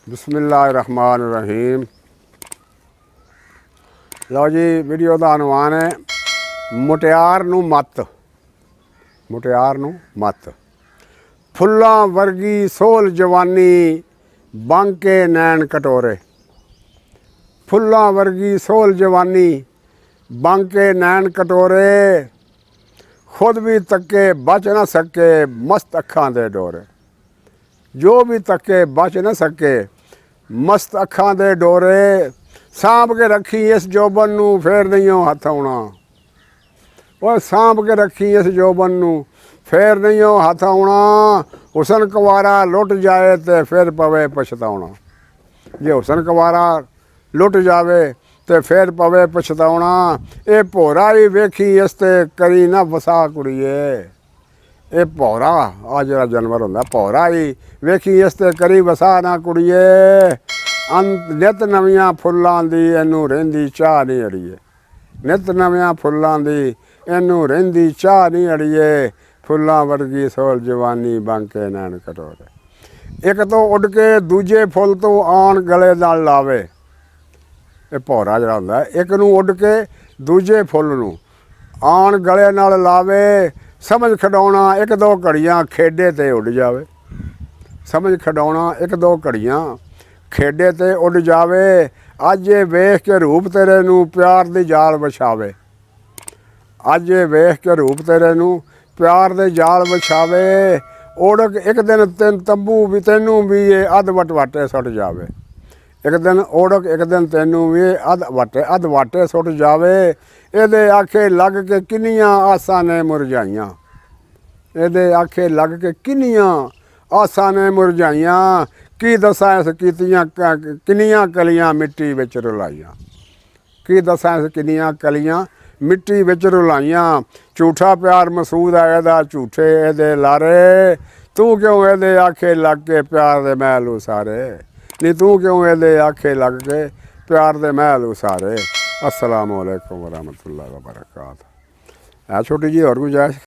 बिस्मिल्लाहिर्रहमानिर्रहीम। लो जी, वीडियो का अनुमान है मुटियार नूं मत। मुटियार नूं मत। फुल्लां वर्गी सोल जवानी बांके नैन कटोरे। फुल्लां वर्गी सोल जवानी बांके नैन कटोरे। खुद भी तके बच न सके मस्त अखां दे डोरे। जो भी तके बच न सके मस्त अखां दे डोरे। सांभ के रखी इस जोबन नूं फिर नहीं हथ आउणा। और सांभ के रखी इस जोबन नूं फिर नहीं हथ आउणा। हुसन कुंवारा लुट जाए तो फिर पवे पछताउणा। जे हुसन कुंवारा लुट जावे तो फिर पवे पछताउणा। ये भोरा ही वेखी इस ते करी ना वसा कुड़िए। ये भौरा आ जरा जानवर होंदा भौरा ही वेखी इस ते करी वसा ना कुड़िए। नित नवियां फुल्लां दी इनू रहिंदी चाह नहीं अड़िए। नित नवियां फुल्लां दी इनू रहिंदी चाह नहीं अड़िए। फुल्लां वर्गी सोल जवानी बांके नैन कटोरे। एक तो उड़ के दूजे फुल तो आन गले नाल लावे। ये भौरा जरा होंदा एक नूं उड़ के दूजे फुल नूं आन गले नाल लावे। समझ खिडौना एक दो घड़ियां खेडे ते उड़ जावे। समझ खिडौना एक दो घड़ियां खेडे ते उड़ जावे। अज ये वेख के रूप तेरे नूं प्यार दी जाल विछावे। अज ये वेख के रूप तेरे नूं प्यार दे जाल विछावे। उड़क एक दिन तेन तंबू भी तेनू भी ये अध वटवाटे सुट जावे। एक दिन ओड़क एक दिन तेनू भी अध वाटे सुट जावे। ਇਹਦੇ आखे लग के किन्नियां आसां ने मुरझाइयां। ਇਹਦੇ आखे लग के किन्नियां आसां ने मुरझाइयां। की दसां इस कीतियां किन्नियां कलियां मिट्टी विच रुलाइयां। की दसां इस किन्नियां कलियां मिट्टी विच रुलाइयां। झूठा प्यार मसूद है ਇਹਦਾ झूठे ਇਹਦੇ लारे। तू क्यों ਇਹਦੇ आखे लग के प्यार दे महल उसारे। नहीं तू क्यों ਇਹਦੇ आखे लग के प्यार दे महल उसारे। अस्सलामु अलैकुम वरहमतुल्लाहि वबरकातुहू। है छोटी जी और गुंजाइश?